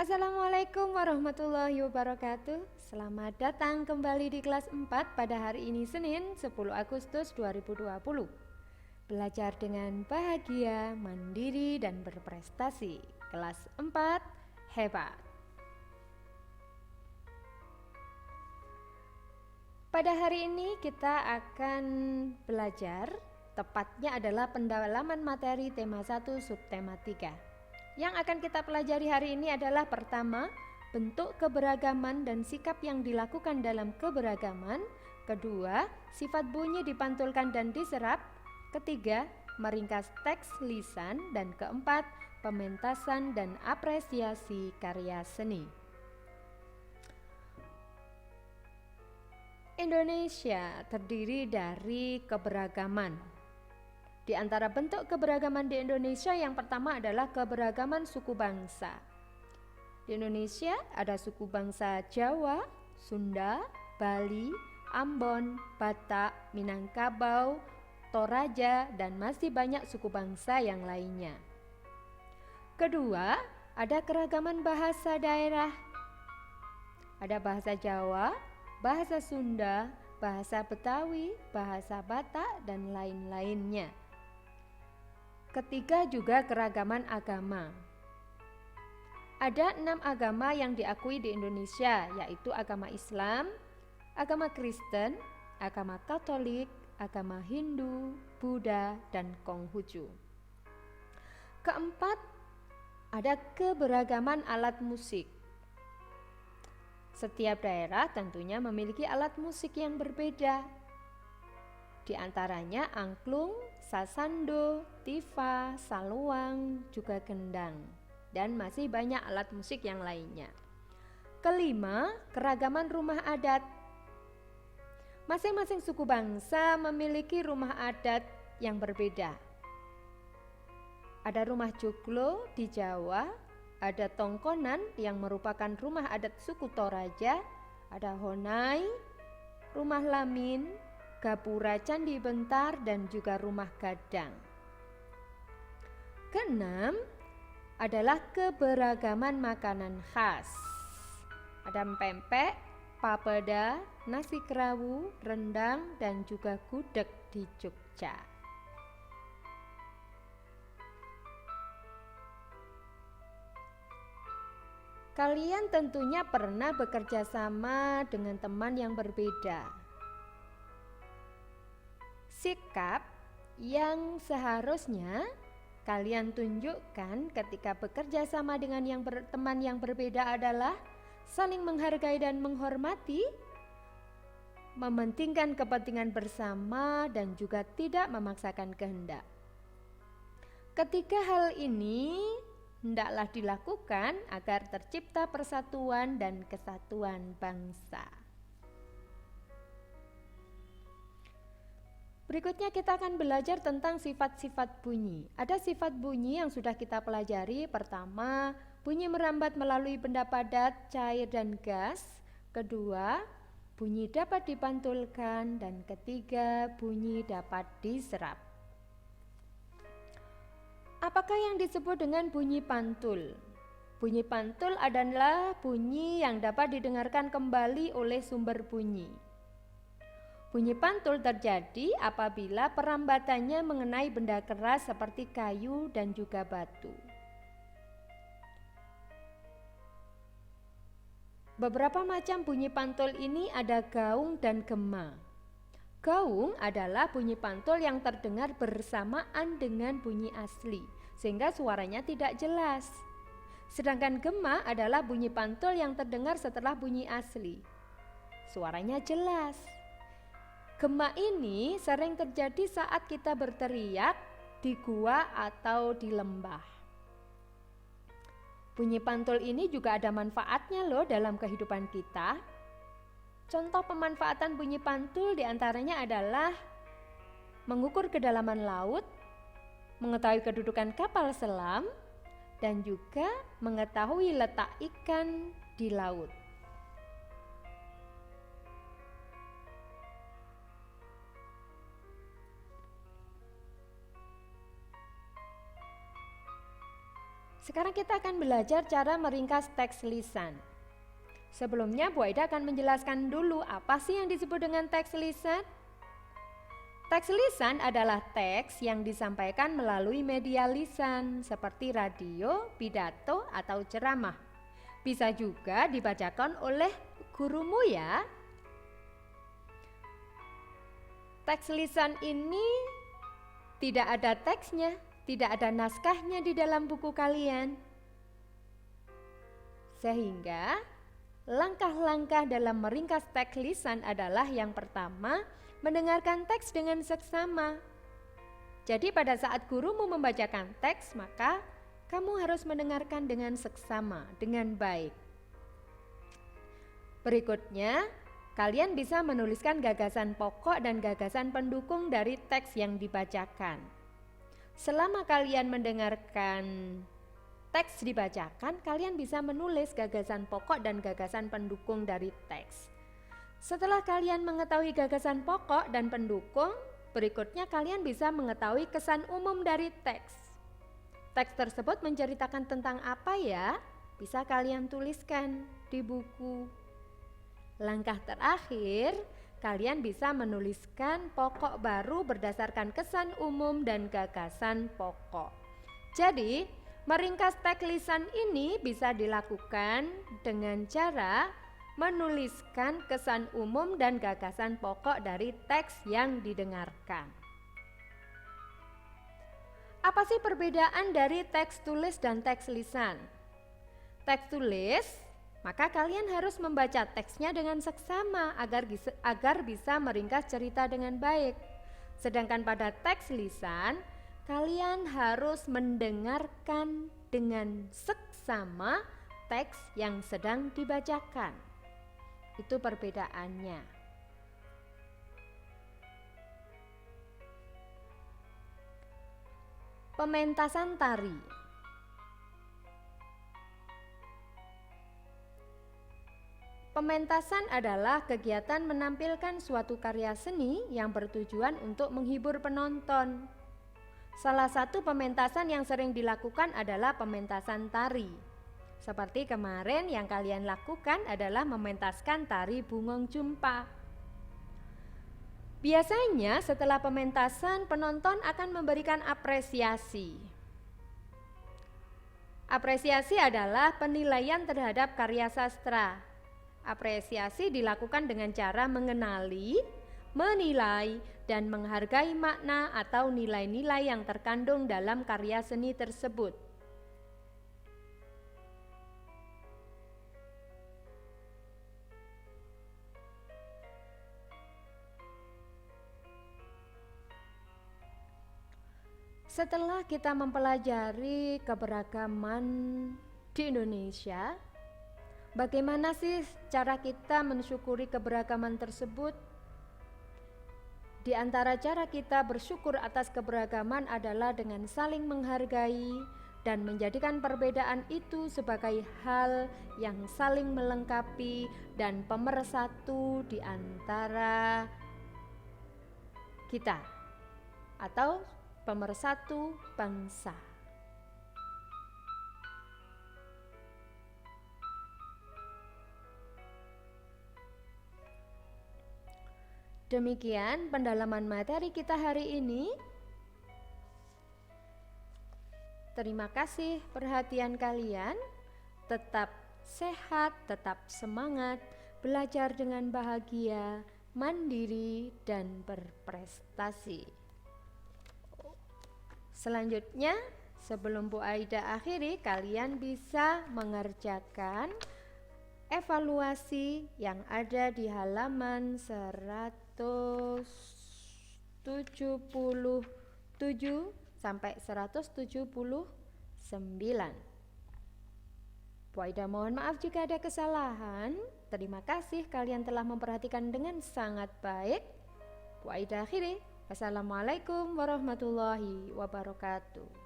Assalamualaikum warahmatullahi wabarakatuh. Selamat datang kembali di kelas 4 pada hari ini Senin 10 Agustus 2020. Belajar dengan bahagia, mandiri dan berprestasi. Kelas 4 hebat. Pada hari ini kita akan belajar, tepatnya adalah pendalaman materi tema 1 subtema 3. Yang akan kita pelajari hari ini adalah pertama, bentuk keberagaman dan sikap yang dilakukan dalam keberagaman. Kedua, sifat bunyi dipantulkan dan diserap. Ketiga, meringkas teks lisan. Dan keempat, pementasan dan apresiasi karya seni. Indonesia terdiri dari keberagaman. Di antara bentuk keberagaman di Indonesia yang pertama adalah keberagaman suku bangsa. Di Indonesia ada suku bangsa Jawa, Sunda, Bali, Ambon, Batak, Minangkabau, Toraja, dan masih banyak suku bangsa yang lainnya. Kedua, ada keragaman bahasa daerah. Ada bahasa Jawa, bahasa Sunda, bahasa Betawi, bahasa Batak, dan lain-lainnya. Ketiga juga keragaman agama. Ada 6 agama yang diakui di Indonesia, yaitu agama Islam, agama Kristen, agama Katolik, agama Hindu, Buddha, dan Konghucu. Keempat, ada keberagaman alat musik. Setiap daerah tentunya memiliki alat musik yang berbeda. Di antaranya angklung, sasando, tifa, saluang, juga gendang, dan masih banyak alat musik yang lainnya. Kelima, keragaman rumah adat. Masing-masing suku bangsa memiliki rumah adat yang berbeda. Ada rumah joglo di Jawa, ada tongkonan yang merupakan rumah adat suku Toraja, ada honai, rumah lamin, gapura candi bentar, dan juga rumah gadang. Keenam adalah keberagaman makanan khas. Ada pempek, papeda, nasi kerawu, rendang, dan juga gudeg di Jogja. Kalian tentunya pernah bekerja sama dengan teman yang berbeda. Sikap yang seharusnya kalian tunjukkan ketika bekerja sama dengan teman yang berbeda adalah saling menghargai dan menghormati, mementingkan kepentingan bersama, dan juga tidak memaksakan kehendak. Ketiga hal ini hendaklah dilakukan agar tercipta persatuan dan kesatuan bangsa. Berikutnya kita akan belajar tentang sifat-sifat bunyi. Ada sifat bunyi yang sudah kita pelajari. Pertama, bunyi merambat melalui benda padat, cair, dan gas. Kedua, bunyi dapat dipantulkan. Dan ketiga, bunyi dapat diserap. Apakah yang disebut dengan bunyi pantul? Bunyi pantul adalah bunyi yang dapat didengarkan kembali oleh sumber bunyi. Bunyi pantul terjadi apabila perambatannya mengenai benda keras seperti kayu dan juga batu. Beberapa macam bunyi pantul ini ada gaung dan gema. Gaung adalah bunyi pantul yang terdengar bersamaan dengan bunyi asli, sehingga suaranya tidak jelas. Sedangkan gema adalah bunyi pantul yang terdengar setelah bunyi asli. Suaranya jelas. Gema ini sering terjadi saat kita berteriak di gua atau di lembah. Bunyi pantul ini juga ada manfaatnya loh dalam kehidupan kita. Contoh pemanfaatan bunyi pantul diantaranya adalah mengukur kedalaman laut, mengetahui kedudukan kapal selam, dan juga mengetahui letak ikan di laut. Sekarang kita akan belajar cara meringkas teks lisan. Sebelumnya Bu Aida akan menjelaskan dulu apa sih yang disebut dengan teks lisan. Teks lisan adalah teks yang disampaikan melalui media lisan seperti radio, pidato, atau ceramah. Bisa juga dibacakan oleh gurumu ya. Teks lisan ini tidak ada teksnya, tidak ada naskahnya di dalam buku kalian. Sehingga langkah-langkah dalam meringkas teks lisan adalah yang pertama, mendengarkan teks dengan seksama. Jadi pada saat gurumu membacakan teks, maka kamu harus mendengarkan dengan seksama, dengan baik. Berikutnya, kalian bisa menuliskan gagasan pokok dan gagasan pendukung dari teks yang dibacakan. Selama kalian mendengarkan teks dibacakan, kalian bisa menulis gagasan pokok dan gagasan pendukung dari teks. Setelah kalian mengetahui gagasan pokok dan pendukung, berikutnya kalian bisa mengetahui kesan umum dari teks. Teks tersebut menceritakan tentang apa ya? Bisa kalian tuliskan di buku. Langkah terakhir, kalian bisa menuliskan pokok baru berdasarkan kesan umum dan gagasan pokok. Jadi, meringkas teks lisan ini bisa dilakukan dengan cara menuliskan kesan umum dan gagasan pokok dari teks yang didengarkan. Apa sih perbedaan dari teks tulis dan teks lisan? Teks tulis, maka kalian harus membaca teksnya dengan seksama agar bisa meringkas cerita dengan baik. Sedangkan pada teks lisan, kalian harus mendengarkan dengan seksama teks yang sedang dibacakan. Itu perbedaannya. Pementasan tari. Pementasan adalah kegiatan menampilkan suatu karya seni yang bertujuan untuk menghibur penonton. Salah satu pementasan yang sering dilakukan adalah pementasan tari. Seperti kemarin yang kalian lakukan adalah mementaskan tari Bungong Jumpa. Biasanya setelah pementasan penonton akan memberikan apresiasi. Apresiasi adalah penilaian terhadap karya sastra. Apresiasi dilakukan dengan cara mengenali, menilai, dan menghargai makna atau nilai-nilai yang terkandung dalam karya seni tersebut. Setelah kita mempelajari keberagaman di Indonesia, bagaimana sih cara kita mensyukuri keberagaman tersebut? Di antara cara kita bersyukur atas keberagaman adalah dengan saling menghargai dan menjadikan perbedaan itu sebagai hal yang saling melengkapi dan pemersatu di antara kita atau pemersatu bangsa. Demikian pendalaman materi kita hari ini. Terima kasih perhatian kalian. Tetap sehat, tetap semangat, belajar dengan bahagia, mandiri, dan berprestasi. Selanjutnya, sebelum Bu Aida akhiri, kalian bisa mengerjakan evaluasi yang ada di halaman 177 sampai 179. Bu Aida mohon maaf jika ada kesalahan. Terima kasih kalian telah memperhatikan dengan sangat baik. Bu Aida akhiri. Wassalamualaikum warahmatullahi wabarakatuh.